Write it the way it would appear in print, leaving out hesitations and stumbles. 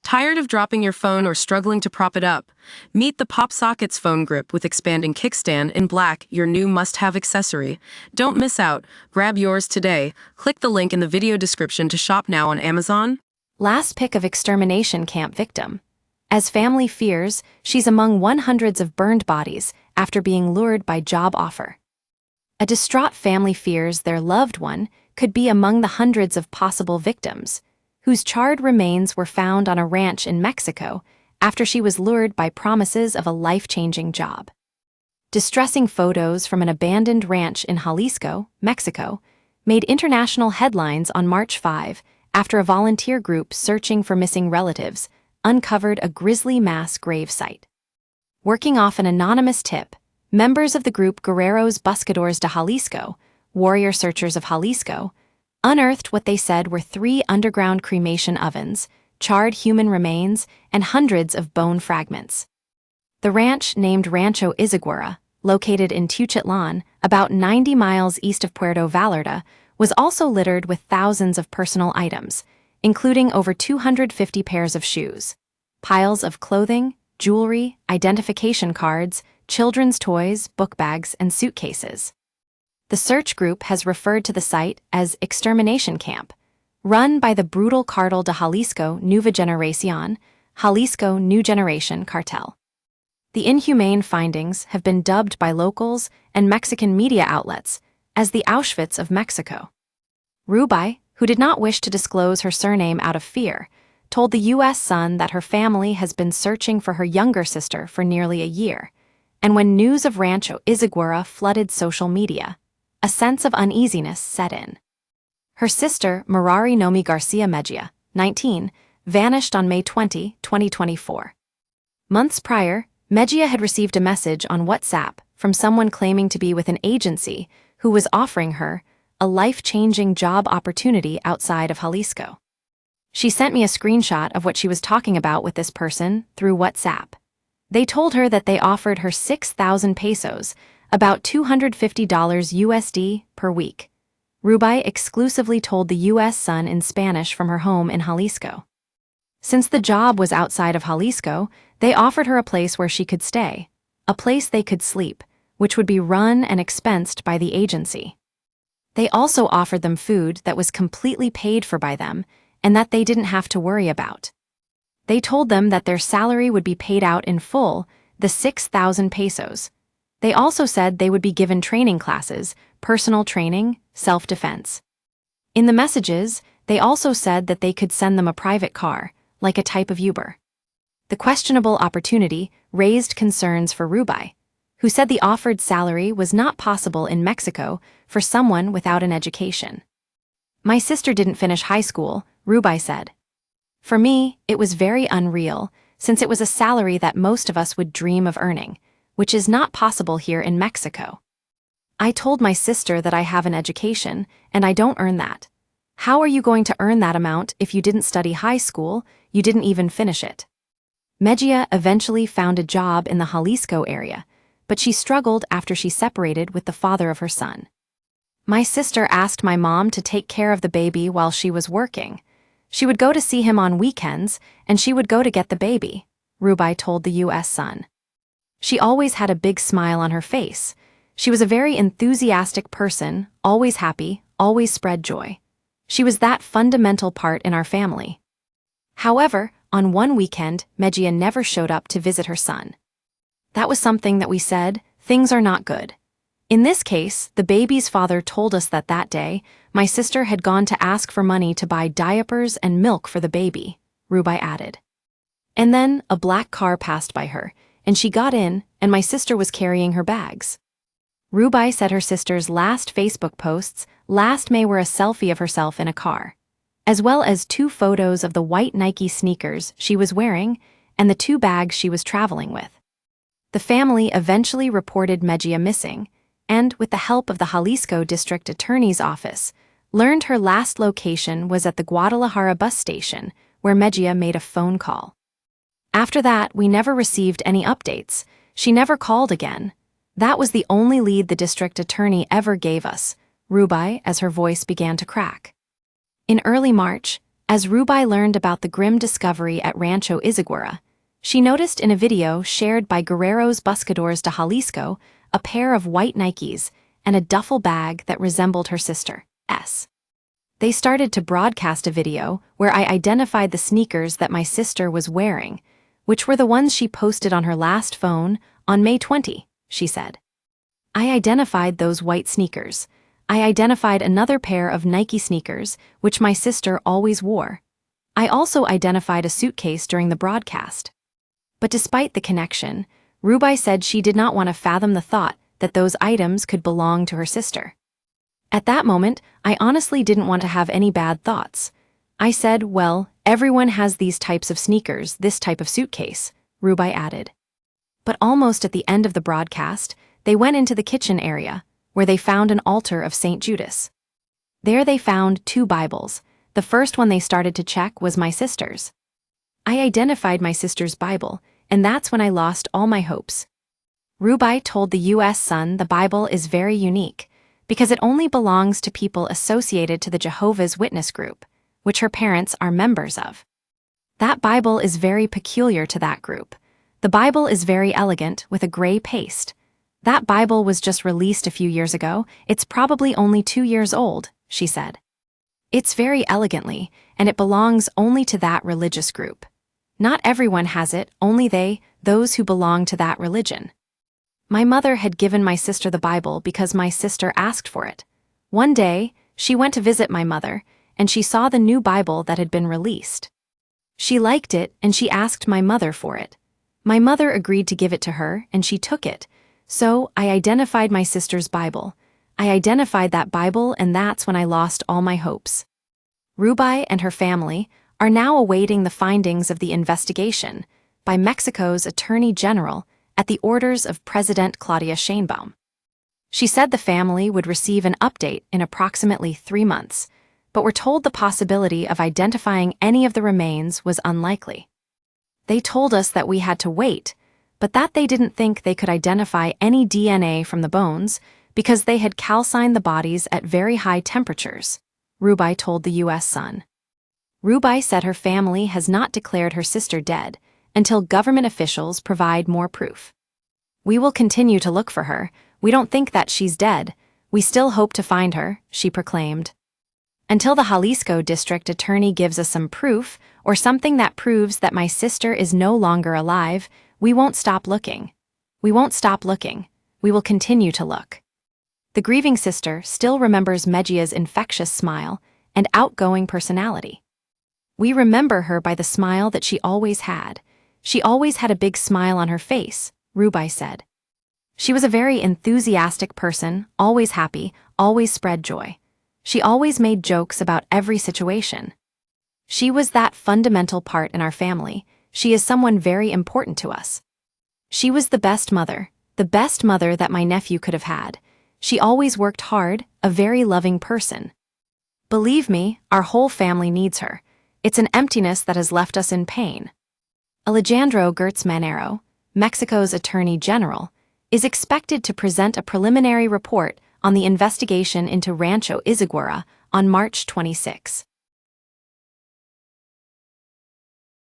Tired of dropping your phone or struggling to prop it up? Meet the PopSockets phone grip with expanding kickstand in black, your new must-have accessory. Don't miss out. Grab yours today. Click the link in the video description to shop now on Amazon. Last pick of extermination camp victim. As family fears, she's among hundreds of burned bodies after being lured by job offer. A distraught family fears their loved one could be among the hundreds of possible victims, whose charred remains were found on a ranch in Mexico after she was lured by promises of a life-changing job. Distressing photos from an abandoned ranch in Jalisco, Mexico, made international headlines on March 5 after a volunteer group searching for missing relatives uncovered a grisly mass grave site. Working off an anonymous tip, members of the group Guerreros Buscadores de Jalisco, Warrior Searchers of Jalisco, unearthed what they said were 3 underground cremation ovens, charred human remains, and hundreds of bone fragments. The ranch, named Rancho Izagüera, located in Tuchitlan, about 90 miles east of Puerto Vallarta, was also littered with thousands of personal items, including over 250 pairs of shoes, piles of clothing, jewelry, identification cards, children's toys, book bags, and suitcases. The search group has referred to the site as Extermination Camp, run by the brutal Cartel de Jalisco Nueva Generación, Jalisco New Generation Cartel. The inhumane findings have been dubbed by locals and Mexican media outlets as the Auschwitz of Mexico. Rubai, who did not wish to disclose her surname out of fear, told the U.S. Sun that her family has been searching for her younger sister for nearly a year, and when news of Rancho Izagüera flooded social media, a sense of uneasiness set in. Her sister, Merari Nomi Garcia Mejia, 19, vanished on May 20, 2024. Months prior, Mejia had received a message on WhatsApp from someone claiming to be with an agency who was offering her a life-changing job opportunity outside of Jalisco. She sent me a screenshot of what she was talking about with this person through WhatsApp. They told her that they offered her 6,000 pesos, about $250 USD per week. Rubai exclusively told the U.S. Sun in Spanish from her home in Jalisco. Since the job was outside of Jalisco, they offered her a place where she could stay, a place they could sleep, which would be run and expensed by the agency. They also offered them food that was completely paid for by them and that they didn't have to worry about. They told them that their salary would be paid out in full, the 6,000 pesos. They also said they would be given training classes, personal training, self-defense. In the messages, they also said that they could send them a private car, like a type of Uber. The questionable opportunity raised concerns for Rubai, who said the offered salary was not possible in Mexico for someone without an education. "My sister didn't finish high school," Rubai said. "For me, it was very unreal, since it was a salary that most of us would dream of earning, which is not possible here in Mexico. I told my sister that I have an education, and I don't earn that. How are you going to earn that amount if you didn't study high school, you didn't even finish it?" Mejia eventually found a job in the Jalisco area, but she struggled after she separated with the father of her son. "My sister asked my mom to take care of the baby while she was working. She would go to see him on weekends, and she would go to get the baby," Rubai told the U.S. Sun. She always had a big smile on her face. She was a very enthusiastic person, always happy, always spread joy. She was that fundamental part in our family. However, on one weekend, Mejia never showed up to visit her son. That was something that we said, things are not good. In this case, the baby's father told us that day, my sister had gone to ask for money to buy diapers and milk for the baby, Rubai added. And then a black car passed by her, and she got in, and my sister was carrying her bags. Rubai said her sister's last Facebook posts last May were a selfie of herself in a car, as well as 2 photos of the white Nike sneakers she was wearing and the 2 bags she was traveling with. The family eventually reported Mejia missing, and with the help of the Jalisco District Attorney's Office, learned her last location was at the Guadalajara bus station, where Mejia made a phone call. After that, we never received any updates. She never called again. That was the only lead the district attorney ever gave us, Rubai, as her voice began to crack. In early March, As Rubai learned about the grim discovery at Rancho Izagüera, she noticed in a video shared by Guerreros Buscadores de Jalisco a pair of white Nikes and a duffel bag that resembled her sister's. They started to broadcast a video where I identified the sneakers that my sister was wearing, which were the ones she posted on her last phone on May 20, she said. I identified those white sneakers. I identified another pair of Nike sneakers, which my sister always wore. I also identified a suitcase during the broadcast. But despite the connection, Rubai said she did not want to fathom the thought that those items could belong to her sister. At that moment, I honestly didn't want to have any bad thoughts. I said, well, everyone has these types of sneakers, this type of suitcase, Rubai added. But almost at the end of the broadcast, they went into the kitchen area, where they found an altar of St. Judas. There they found 2 Bibles. The first one they started to check was my sister's. I identified my sister's Bible, and that's when I lost all my hopes. Rubai told the U.S. Sun the Bible is very unique, because it only belongs to people associated to the Jehovah's Witness group, which her parents are members of. That Bible is very peculiar to that group. The Bible is very elegant, with a gray paste. That Bible was just released a few years ago. It's probably only 2 years old, she said. It's very elegantly, and it belongs only to that religious group. Not everyone has it, only those who belong to that religion. My mother had given my sister the Bible because my sister asked for it. One day, she went to visit my mother, and she saw the new Bible that had been released. She liked it, and she asked my mother for it. My mother agreed to give it to her, and she took it. So, I identified my sister's Bible. I identified that Bible, and that's when I lost all my hopes. Rubai and her family are now awaiting the findings of the investigation by Mexico's Attorney General at the orders of President Claudia Sheinbaum. She said the family would receive an update in approximately 3 months, but were told the possibility of identifying any of the remains was unlikely. They told us that we had to wait, but that they didn't think they could identify any DNA from the bones because they had calcined the bodies at very high temperatures, Rubai told the U.S. Sun. Rubai said her family has not declared her sister dead until government officials provide more proof. We will continue to look for her. We don't think that she's dead. We still hope to find her, she proclaimed. Until the Jalisco district attorney gives us some proof or something that proves that my sister is no longer alive, we won't stop looking. We won't stop looking. We will continue to look. The grieving sister still remembers Mejia's infectious smile and outgoing personality. We remember her by the smile that she always had. She always had a big smile on her face, Rubai said. She was a very enthusiastic person, always happy, always spread joy. She always made jokes about every situation. She was that fundamental part in our family. She is someone very important to us. She was the best mother that my nephew could have had. She always worked hard, a very loving person. Believe me, our whole family needs her. It's an emptiness that has left us in pain. Alejandro Gertz Manero, Mexico's Attorney General, is expected to present a preliminary report on the investigation into Rancho Izagüera on March 26.